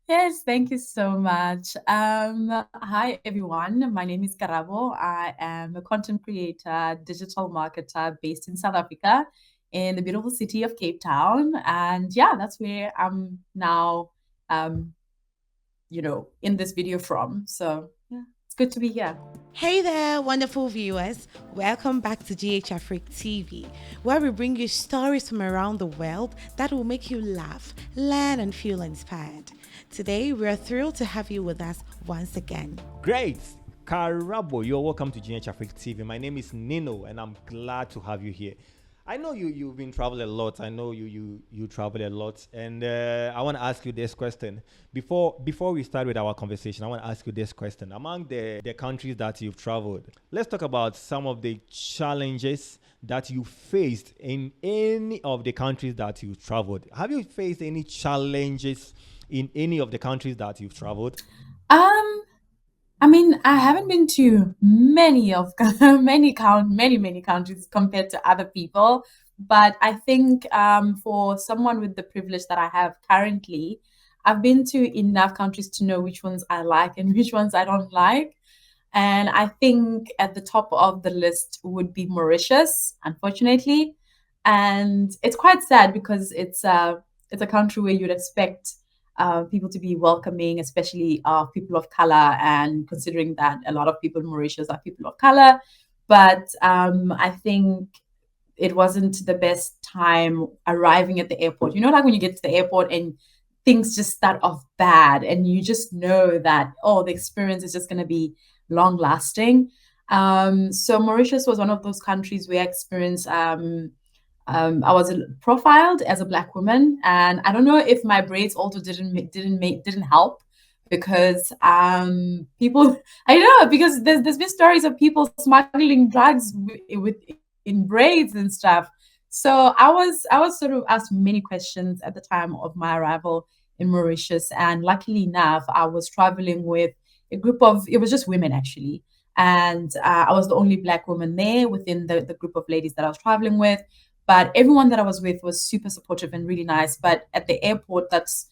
Yes, thank you so much. Hi, everyone. My name is Karabo. I am a content creator, digital marketer based in South Africa in the beautiful city of Cape Town. And yeah, that's where I'm now, um, in this video from. So yeah, it's good to be here. Hey there, wonderful viewers. Welcome back to GH Africa TV, where we bring you stories from around the world that will make you laugh, learn, and feel inspired. Today, we're thrilled to have you with us once again. Great. Karabo, you're welcome to GH Africa TV. My name is Nino, and I'm glad to have you here. I know you've been traveling a lot. I know you travel a lot, and I want to ask you this question before we start with our conversation. I want to ask you this question: among the countries that you've traveled, let's talk about some of the challenges that you faced in any of the countries that you've traveled. Have you faced any challenges in any of the countries that you've traveled? Um, I mean, I haven't been to many of many countries compared to other people, but I think for someone with the privilege that I have currently, I've been to enough countries to know which ones I like and which ones I don't like. And I think at the top of the list would be Mauritius, unfortunately. And it's quite sad because it's a country where you'd expect people to be welcoming, especially people of color, and considering that a lot of people in Mauritius are people of color. But I think it wasn't the best time arriving at the airport. You know, like when you get to the airport and things just start off bad, and you just know that, oh, the experience is just going to be long lasting. So Mauritius was one of those countries where I experienced I was profiled as a black woman, and I don't know if my braids also didn't help because people I know because there's been stories of people smuggling drugs with in braids and stuff. So I was sort of asked many questions at the time of my arrival in Mauritius, and luckily enough, I was traveling with a group of it was just women actually, and I was the only black woman there within the group of ladies that I was traveling with, but everyone that I was with was super supportive and really nice. But at the airport, that's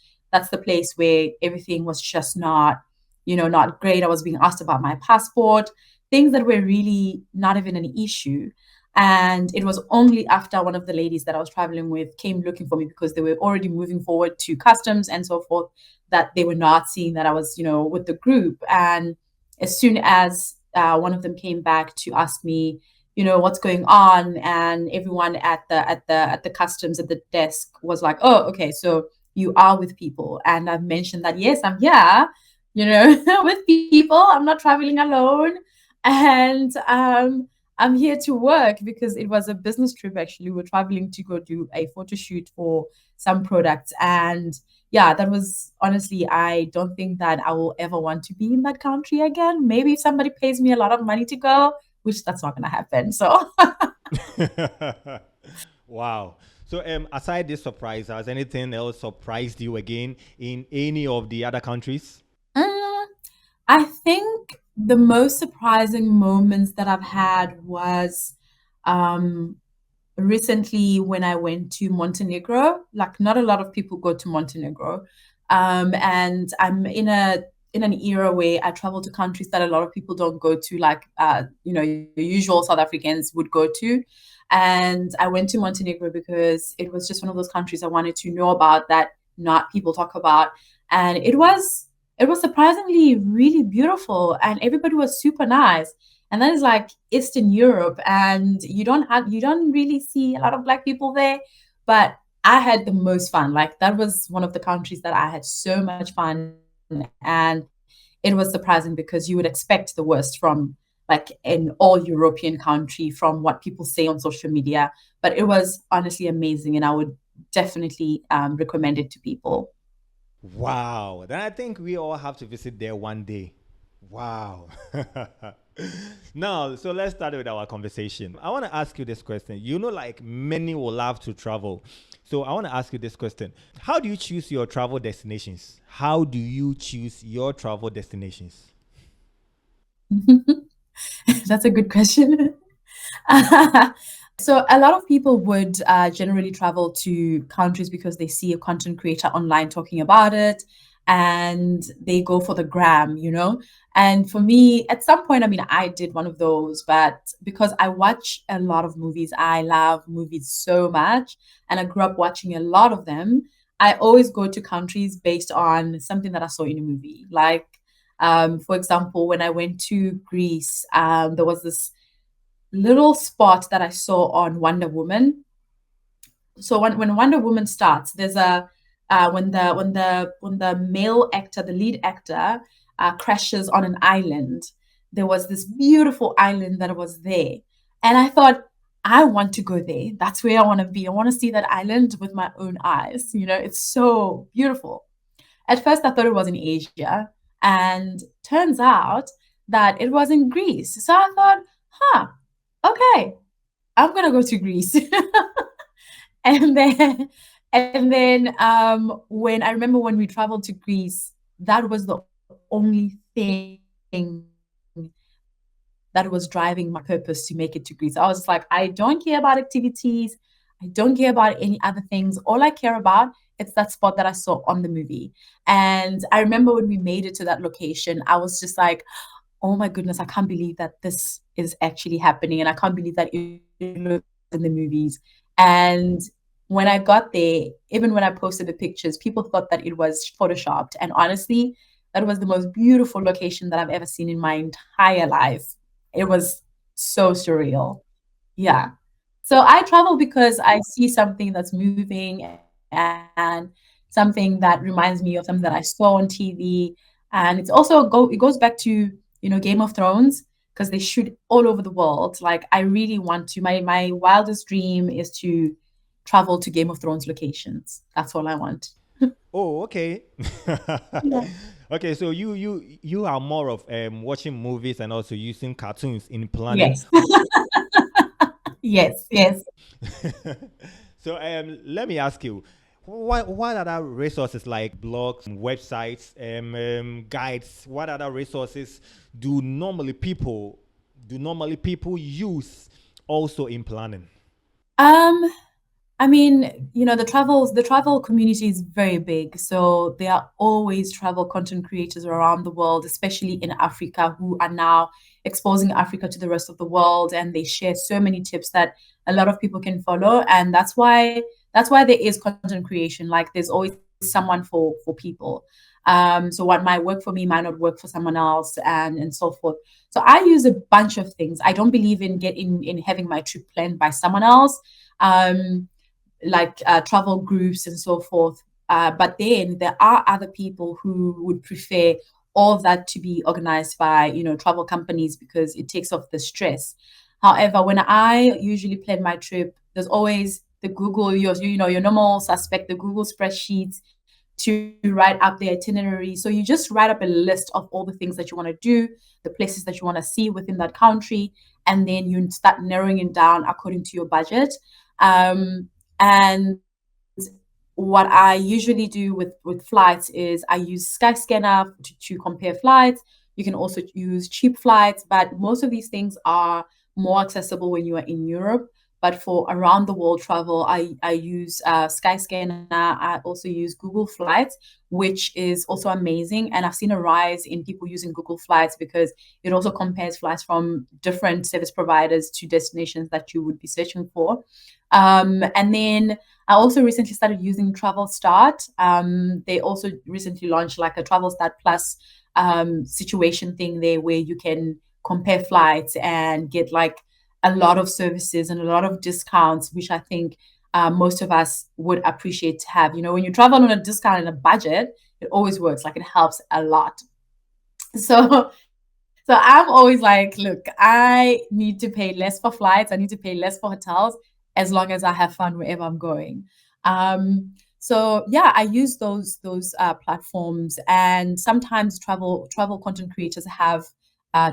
the place where everything was just not, not great. I was being asked about my passport, things that were really not even an issue. And it was only after one of the ladies that I was traveling with came looking for me because they were already moving forward to customs and so forth that they were not seeing that I was, with the group. And as soon as one of them came back to ask me, what's going on, and everyone at the customs at the desk was like, oh, okay, so you are with people. And I've mentioned that, yes, I'm here, with people. I'm not traveling alone. And I'm here to work because it was a business trip. Actually, we're traveling to go do a photo shoot for some products. And yeah, that was honestly, I don't think that I will ever want to be in that country again. Maybe if somebody pays me a lot of money to go, which that's not going to happen. So, Wow. So, aside this surprise, has anything else surprised you again in any of the other countries? mm, I think the most surprising moments that I've had was um, recently when I went to Montenegro. Like, not a lot of people go to Montenegro, and I'm in an era where I travel to countries that a lot of people don't go to, like the usual South Africans would go to. And I went to Montenegro because it was just one of those countries I wanted to know about that not people talk about, and it was surprisingly really beautiful, and everybody was super nice. And that is like Eastern Europe, and you don't really see a lot of black people there, but I had the most fun. Like that was one of the countries that I had so much fun, and it was surprising because you would expect the worst from like an all European country from what people say on social media, but it was honestly amazing, and I would definitely recommend it to people. Wow. Then I think we all have to visit there one day. Wow. Now, so let's start with our conversation. I want to ask you this question. You know, like many will love to travel. So I want to ask you this question. How do you choose your travel destinations? How do you choose your travel destinations? That's a good question. So a lot of people would generally travel to countries because they see a content creator online talking about it, and they go for the gram, you know. And for me, at some point, I mean, I did one of those, but because I watch a lot of movies, I love movies so much, and I grew up watching a lot of them. I always go to countries based on something that I saw in a movie. Like, for example, when I went to Greece, there was this little spot that I saw on Wonder Woman. So when Wonder Woman starts, there's a when the male actor, the lead actor, crashes on an island. There was this beautiful island that was there, and I thought, I want to go there. That's where I want to be. I want to see that island with my own eyes. You know, it's so beautiful. At first, I thought it was in Asia, and turns out that it was in Greece. So I thought, huh, okay, I'm gonna go to Greece. And then when I remember when we traveled to Greece, that was the only thing that was driving my purpose to make it to Greece. I was like, I don't care about activities. I don't care about any other things. All I care about is that spot that I saw on the movie. And I remember when we made it to that location, I was just like, oh my goodness, I can't believe that this is actually happening. And I can't believe that it looks in the movies. And when I got there, even when I posted the pictures, people thought that it was photoshopped. And honestly, that was the most beautiful location that I've ever seen in my entire life. It was so surreal. Yeah. So I travel because I see something that's moving and something that reminds me of something that I saw on TV. And it goes back to, Game of Thrones, because they shoot all over the world. Like I really want to my wildest dream is to travel to Game of Thrones locations. That's all I want. Oh, okay. Yeah. Okay, so you are more of watching movies and also using cartoons in planning. Yes. Yes, yes. So let me ask you, what other resources like blogs, websites, guides? What other resources do normally people use also in planning? Um, I mean, the travel community is very big. So there are always travel content creators around the world, especially in Africa, who are now exposing Africa to the rest of the world, and they share so many tips that a lot of people can follow. And that's why there is content creation. Like there's always someone for people. So what might work for me might not work for someone else, and so forth. So I use a bunch of things. I don't believe in getting in having my trip planned by someone else. Um, like travel groups and so forth. But then there are other people who would prefer all of that to be organized by, travel companies because it takes off the stress. However, when I usually plan my trip, there's always the Google, your normal suspect, the Google spreadsheets to write up the itinerary. So you just write up a list of all the things that you want to do, the places that you want to see within that country, and then you start narrowing it down according to your budget. And what I usually do with flights is I use Skyscanner to compare flights. You can also use cheap flights, but most of these things are more accessible when you are in Europe. But for around the world travel, I use Skyscanner. I also use Google Flights, which is also amazing. And I've seen a rise in people using Google Flights because it also compares flights from different service providers to destinations that you would be searching for. And then I also recently started using Travel Start. They also recently launched like a Travel Start Plus situation thing there where you can compare flights and get like a lot of services and a lot of discounts, which I think most of us would appreciate to have. When you travel on a discount and a budget, it always works. Like it helps a lot. So I'm always like, look, I need to pay less for flights. I need to pay less for hotels as long as I have fun wherever I'm going. So yeah, I use those platforms, and sometimes travel content creators have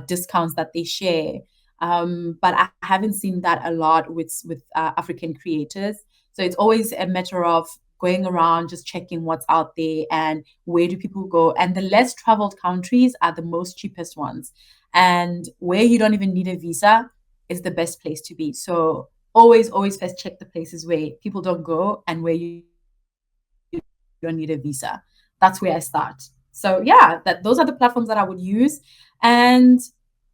discounts that they share. But I haven't seen that a lot with African creators. So it's always a matter of going around just checking what's out there and where do people go. And the less traveled countries are the most cheapest ones. And where you don't even need a visa is the best place to be. So always first check the places where people don't go and where you don't need a visa. that's where I start. So yeah, that those are the platforms that I would use. And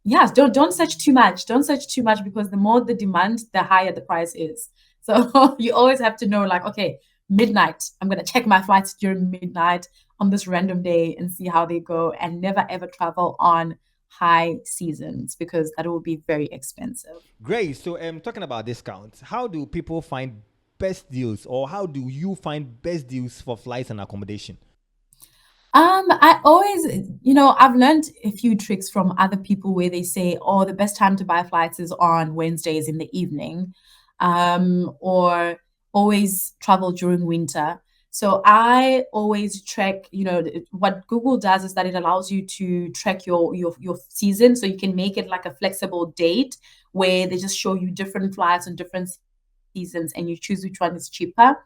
yes, don't search too much. Don't search too much because the more the demand, the higher the price is. So you always have to know, like, okay, midnight. I'm gonna check my flights during midnight on this random day and see how they go, and never ever travel on high seasons because that will be very expensive. Great. So, talking about discounts, how do people find best deals, or how do you find best deals for flights and accommodation? I always, I've learned a few tricks from other people where they say, oh, the best time to buy flights is on Wednesdays in the evening, or always travel during winter. So I always track, what Google does is that it allows you to track your season. So you can make it like a flexible date where they just show you different flights on different seasons and you choose which one is cheaper.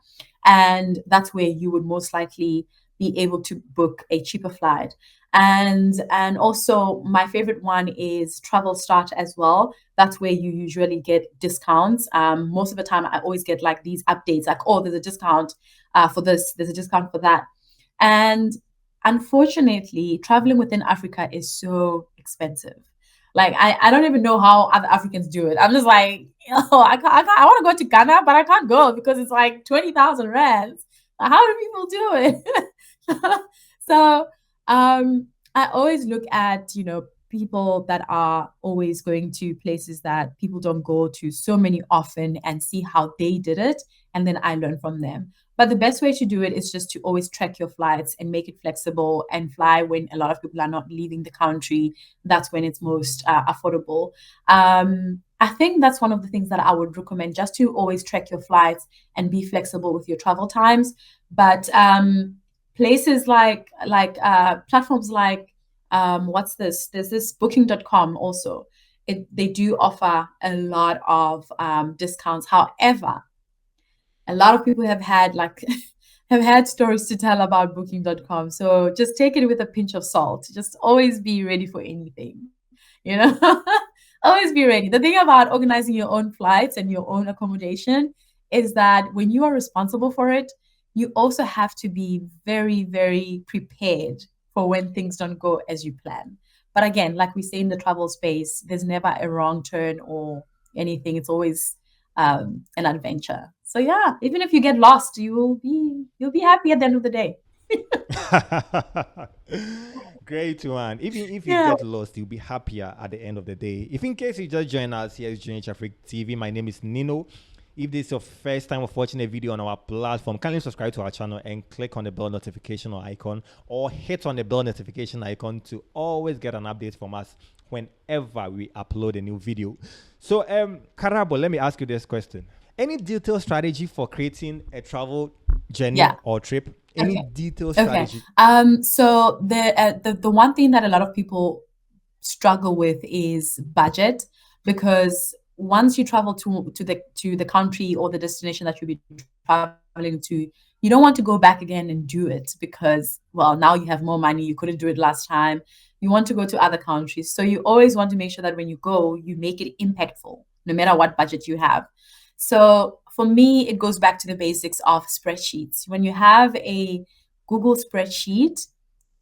And that's where you would most likely be able to book a cheaper flight. And also my favorite one is Travel Start as well. That's where you usually get discounts. Most of the time I always get like these updates like, oh, there's a discount for this, there's a discount for that. And unfortunately, traveling within Africa is so expensive. Like I don't even know how other Africans do it. I'm just like, I want to go to Ghana, but I can't go because it's like 20,000 rands. How do people do it? So I always look at, people that are always going to places that people don't go to so many often and see how they did it. And then I learn from them. But the best way to do it is just to always track your flights and make it flexible and fly when a lot of people are not leaving the country. That's when it's most affordable. I think that's one of the things that I would recommend, just to always track your flights and be flexible with your travel times. But places like platforms like what's this? There's this booking.com also. They do offer a lot of discounts. However, a lot of people have had like have had stories to tell about booking.com. So just take it with a pinch of salt. Just always be ready for anything, you know. Always be ready. The thing about organizing your own flights and your own accommodation is that when you are responsible for it, you also have to be very, very prepared for when things don't go as you plan. But again, like we say in the travel space, there's never a wrong turn or anything. It's always an adventure. So yeah, even if you get lost, you'll be happy at the end of the day. Great one. Even if you Yeah. get lost, you'll be happier at the end of the day. If in case you just join us here at GH Africa TV, my name is Nino. If this is your first time of watching a video on our platform, kindly subscribe to our channel and click on the bell notification or icon, or hit on the bell notification icon to always get an update from us whenever we upload a new video. So, Karabo, let me ask you this question. Any detailed strategy for creating a travel journey Yeah. or trip? Any Okay. detailed Okay. strategy? So the one thing that a lot of people struggle with is budget, because once you travel to the country or the destination that you'll be traveling to, you don't want to go back again and do it because, well, now you have more money, you couldn't do it last time. You want to go to other countries. So you always want to make sure that when you go, you make it impactful, no matter what budget you have. So for me, it goes back to the basics of spreadsheets. When you have a Google spreadsheet,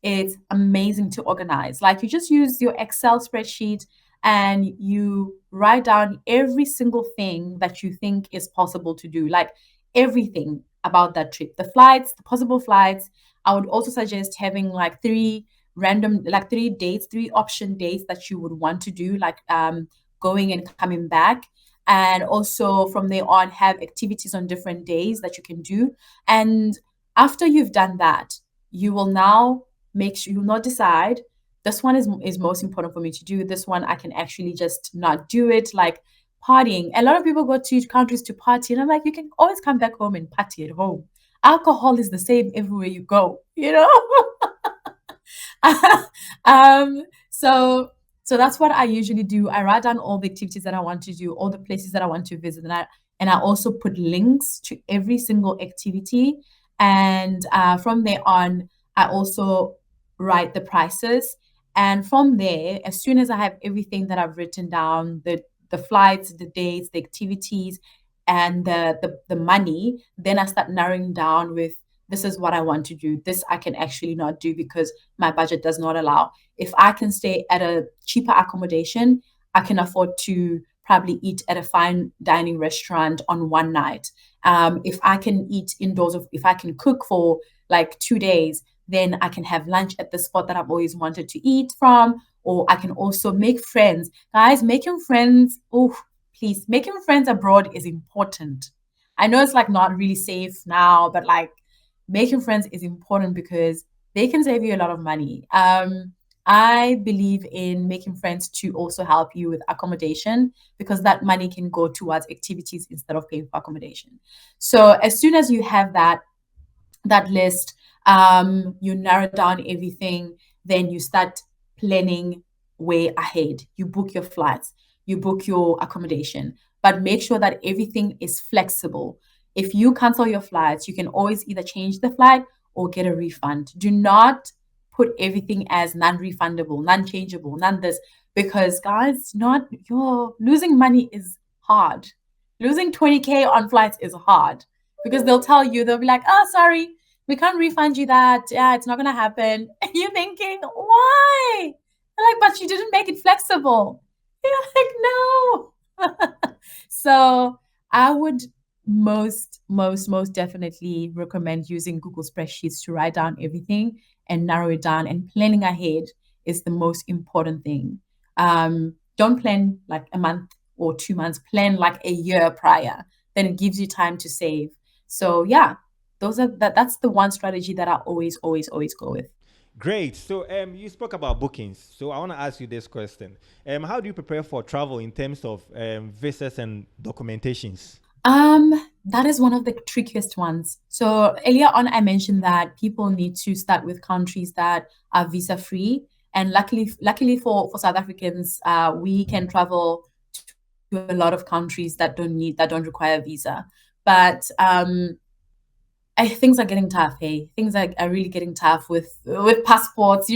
it's amazing to organize. Like you just use your Excel spreadsheet and you write down every single thing that you think is possible to do, like everything about that trip, the flights, the possible flights. I would also suggest having like three dates, three option dates that you would want to do, like going and coming back. And also from there on, have activities on different days that you can do. And after you've done that, you will now make sure you'll not decide this one is most important for me to do. This one I can actually just not do it. Like partying. A lot of people go to countries to party, and I'm like, you can always come back home and party at home. Alcohol is the same everywhere you go, you know? um, so so that's what I usually do. I write down all the activities that I want to do, all the places that I want to visit, and I also put links to every single activity. And from there on, I also write the prices. And from there, as soon as I have everything that I've written down, the flights, the dates, the activities, and the money, then I start narrowing down with this is what I want to do. This I can actually not do because my budget does not allow. If I can stay at a cheaper accommodation, I can afford to probably eat at a fine dining restaurant on one night. If I can eat indoors, if I can cook for like 2 days, then I can have lunch at the spot that I've always wanted to eat from. Or I can also make friends. Guys, making friends, oh, please, making friends abroad is important. I know it's like not really safe now, but like making friends is important because they can save you a lot of money. I believe in making friends to also help you with accommodation because that money can go towards activities instead of paying for accommodation. So as soon as you have that list, you narrow down everything, then you start planning way ahead. You book your flights, you book your accommodation, but make sure that everything is flexible. If you cancel your flights, you can always either change the flight or get a refund. Do not put everything as non-refundable, non-changeable, none this, because guys, not your losing money is hard. Losing 20K on flights is hard because they'll tell you, they'll be like, oh, sorry, we can't refund you that. Yeah, it's not gonna happen. And you're thinking, why? They're like, but you didn't make it flexible. You're like, no. So I would most definitely recommend using Google spreadsheets to write down everything and narrow it down. And planning ahead is the most important thing. Don't plan like a month or 2 months. Plan like a year prior. Then it gives you time to save. So yeah, that's the one strategy that I always go with. Great. So, you spoke about bookings. So, I want to ask you this question. How do you prepare for travel in terms of visas and documentations? That is one of the trickiest ones. So earlier on, I mentioned that people need to start with countries that are visa free. And luckily for South Africans, we can travel to a lot of countries that don't require a visa. But things are getting tough. Hey, things are really getting tough with passports.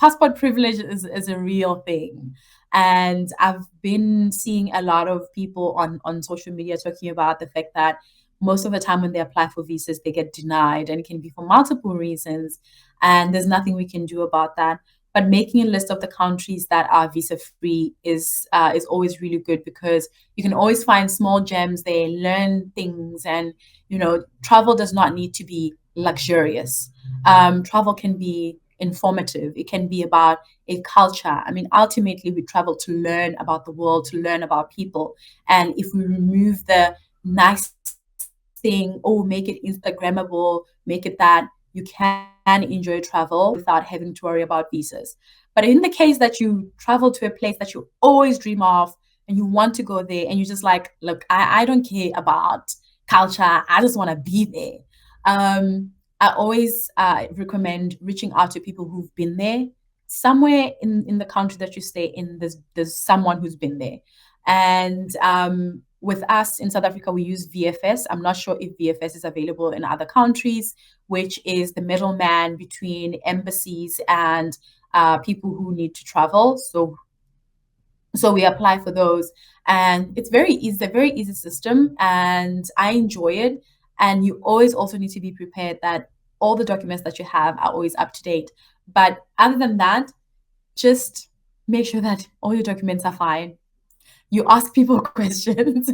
Passport privilege is a real thing, and I've been seeing a lot of people on social media talking about the fact that most of the time when they apply for visas, they get denied, and it can be for multiple reasons, and there's nothing we can do about that. But making a list of the countries that are visa free is always really good because you can always find small gems there, learn things, and travel does not need to be luxurious. Travel can be informative. It can be about a culture. I mean, ultimately, we travel to learn about the world, to learn about people. And if we remove the nice thing, oh, make it Instagrammable, make it that you can enjoy travel without having to worry about visas. But in the case that you travel to a place that you always dream of and you want to go there and you're just like, look, I don't care about culture. I just want to be there. I always recommend reaching out to people who've been there. Somewhere in the country that you stay in, there's someone who's been there. And with us in South Africa, we use VFS. I'm not sure if VFS is available in other countries, which is the middleman between embassies and people who need to travel. So we apply for those, and it's very easy. It's a very easy system, and I enjoy it. And you always also need to be prepared that all the documents that you have are always up to date. But other than that, just make sure that all your documents are fine. You ask people questions.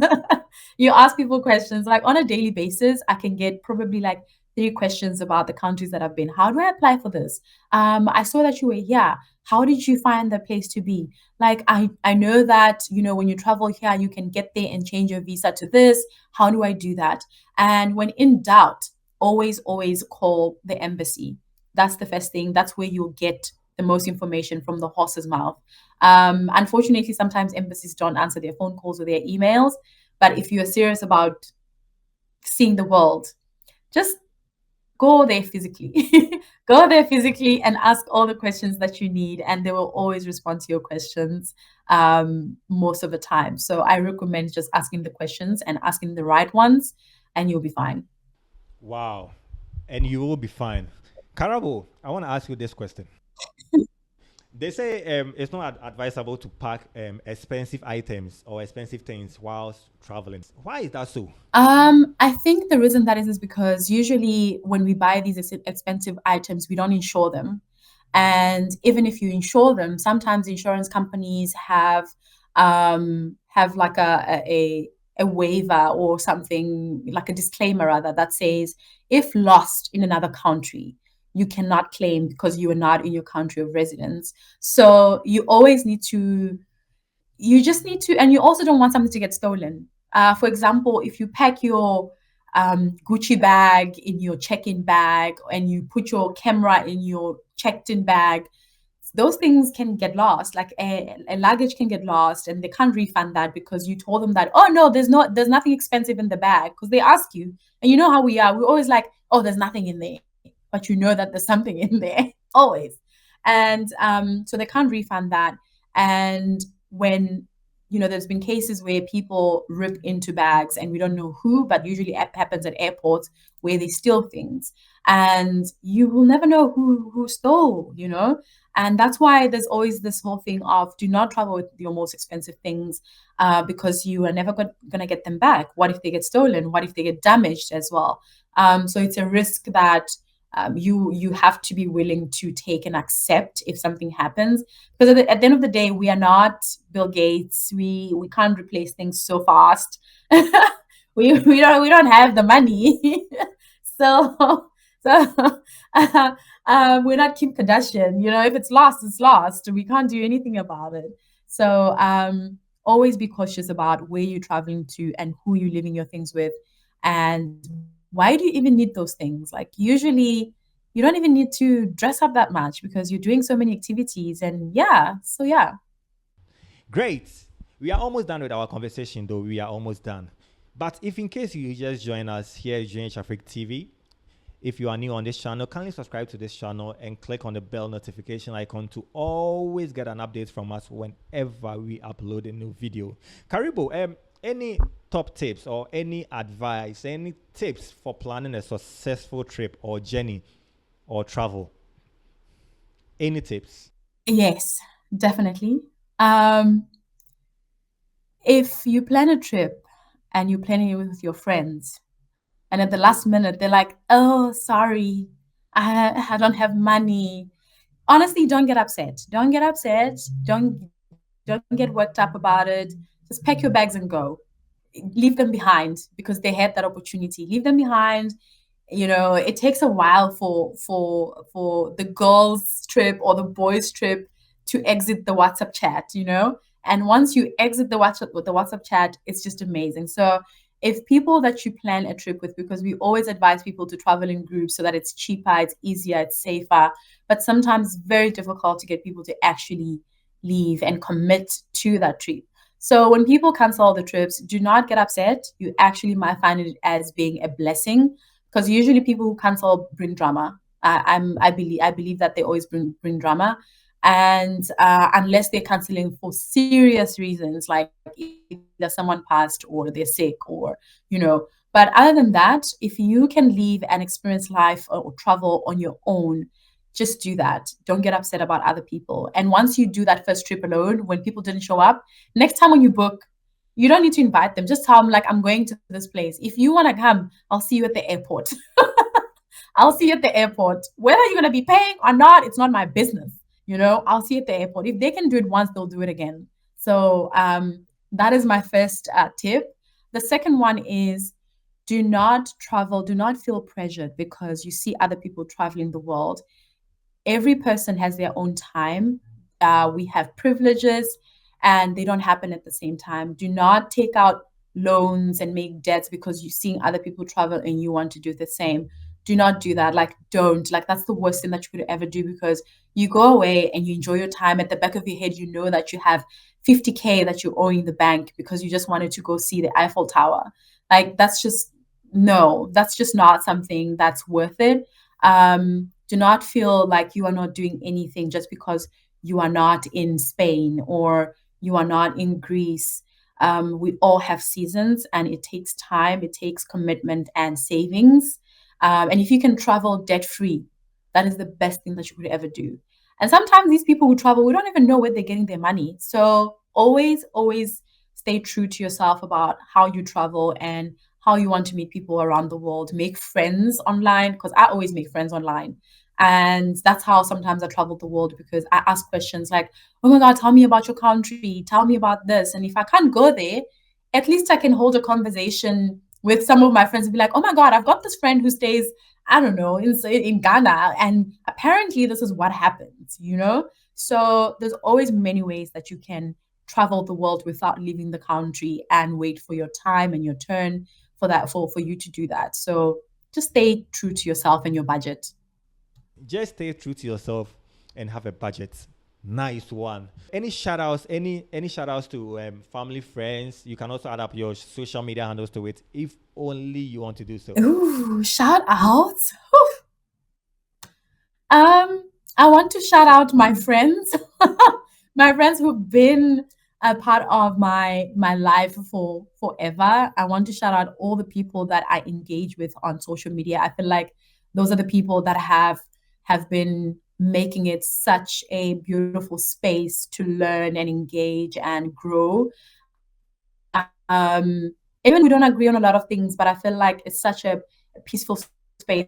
You ask people questions like on a daily basis. I can get probably like 3 questions about the countries that I've been. How do I apply for this? I saw that you were here. How did you find the place to be? Like I know that when you travel here, you can get there and change your visa to this. How do I do that? And when in doubt, always call the embassy. That's the first thing. That's where you'll get the most information from the horse's mouth. Unfortunately, sometimes embassies don't answer their phone calls or their emails. But if you're serious about seeing the world, just go there physically. Go there physically and ask all the questions that you need, and they will always respond to your questions most of the time. So I recommend just asking the questions and asking the right ones, and you'll be fine. Wow. And you will be fine. Karabo, I want to ask you this question. They say it's not advisable to pack expensive items or expensive things whilst traveling. Why is that so? I think the reason that is because usually when we buy these expensive items, we don't insure them. And even if you insure them, sometimes insurance companies have like a waiver or something like a disclaimer rather that says if lost in another country, you cannot claim because you are not in your country of residence. So you just need to, and you also don't want something to get stolen. For example, if you pack your Gucci bag in your check-in bag and you put your camera in your checked-in bag, those things can get lost. Like a luggage can get lost, and they can't refund that because you told them that, oh no, there's nothing expensive in the bag, because they ask you, and you know how we are. We're always like, oh, there's nothing in there, but you know that there's something in there always, and so they can't refund that. And when there's been cases where people rip into bags and we don't know who, but usually it happens at airports where they steal things, and you will never know who stole, and that's why there's always this whole thing of do not travel with your most expensive things, because you are never going to get them back. What if they get stolen? What if they get damaged as well? So it's a risk that you have to be willing to take and accept if something happens, because at the end of the day, we are not Bill Gates. We can't replace things so fast. We don't have the money. So so we're not Kim Kardashian. If it's lost, it's lost. We can't do anything about it. So always be cautious about where you're traveling to and who you're leaving your things with, and why do you even need those things? Like usually you don't even need to dress up that much because you're doing so many activities, and yeah, so yeah. Great. We are almost done with our conversation, though. We are almost done. But if in case you just join us here at GH Africa TV, if you are new on this channel, kindly subscribe to this channel and click on the bell notification icon to always get an update from us whenever we upload a new video. Karabo, any top tips or any advice, any tips for planning a successful trip or journey or travel? Any tips? Yes, definitely. Um, if you plan a trip and you're planning it with your friends, and at the last minute they're like, "Oh, sorry, I don't have money." Honestly, don't get upset. Don't get upset. Don't get worked up about it. Just pack your bags and go. Leave them behind because they had that opportunity. Leave them behind. It takes a while for the girls trip or the boys trip to exit the WhatsApp chat, and once you exit the WhatsApp chat, it's just amazing. So if people that you plan a trip with, because we always advise people to travel in groups so that it's cheaper, it's easier, it's safer, but sometimes it's very difficult to get people to actually leave and commit to that trip. So when people cancel the trips, do not get upset. You actually might find it as being a blessing, because usually people who cancel bring drama. I believe that they always bring drama, and unless they're canceling for serious reasons, like either someone passed or they're sick, or. But other than that, if you can leave and experience life or travel on your own, just do that. Don't get upset about other people. And once you do that first trip alone, when people didn't show up, next time when you book, you don't need to invite them. Just tell them, like, I'm going to this place. If you want to come, I'll see you at the airport. I'll see you at the airport. Whether you're going to be paying or not, it's not my business. I'll see you at the airport. If they can do it once, they'll do it again. So that is my first tip. The second one is do not feel pressured because you see other people traveling the world. Every person has their own time. We have privileges and they don't happen at the same time. Do not take out loans and make debts because you're seeing other people travel and you want to do the same. Do not do that. Like, don't. Like, that's the worst thing that you could ever do, because you go away and you enjoy your time. At the back of your head, you know that you have 50K that you're owing the bank because you just wanted to go see the Eiffel Tower. Like, that's just, no, that's just not something that's worth it. Do not feel like you are not doing anything just because you are not in Spain or you are not in Greece. We all have seasons and it takes time, it takes commitment and savings. And if you can travel debt free, that is the best thing that you could ever do. And sometimes these people who travel, we don't even know where they're getting their money. So always stay true to yourself about how you travel and how you want to meet people around the world. Make friends online, because I always make friends online. And that's how sometimes I travel the world, because I ask questions like, oh my God, tell me about your country, tell me about this. And if I can't go there, at least I can hold a conversation with some of my friends and be like, oh my God, I've got this friend who stays, I don't know, in Ghana. And apparently this is what happens, you know? So there's always many ways that you can travel the world without leaving the country, and wait for your time and your turn for you to do that. So just stay true to yourself and your budget. Just stay true to yourself and have a budget. Nice one. Any shout outs, any shout outs to family, friends? You can also add up your social media handles to it if only you want to do so. Ooh, shout out. Um, I want to shout out my friends, my friends who've been a part of my life for forever. I want to shout out all the people that I engage with on social media. I feel like those are the people that have been making it such a beautiful space to learn and engage and grow. Even we don't agree on a lot of things, but I feel like it's such a peaceful space.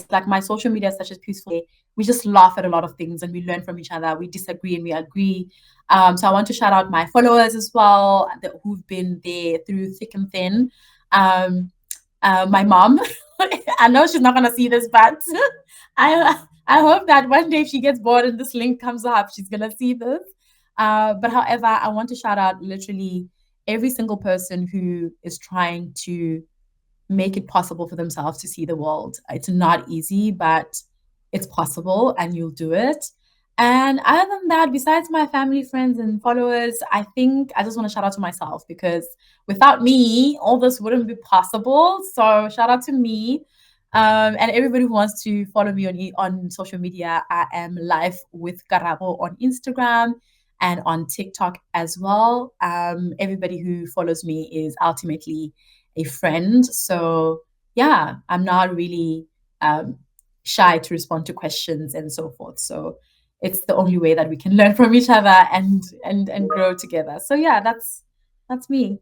Like my social media is such a peaceful way. We just laugh at a lot of things and we learn from each other. We disagree and we agree. So I want to shout out my followers as well, who've been there through thick and thin. Um, my mom, I know she's not gonna see this, but I hope that one day if she gets bored and this link comes up, she's gonna see this. But however, I want to shout out literally every single person who is trying to make it possible for themselves to see the world. It's not easy, but it's possible and you'll do it. And other than that, besides my family, friends, and followers, I think I just want to shout out to myself, because without me, all this wouldn't be possible. So shout out to me. And everybody who wants to follow me on social media, I am live with Karabo on Instagram and on TikTok as well. Everybody who follows me is ultimately a friend. So yeah, I'm not really um, shy to respond to questions and so forth. So it's the only way that we can learn from each other and grow together. So yeah, that's me.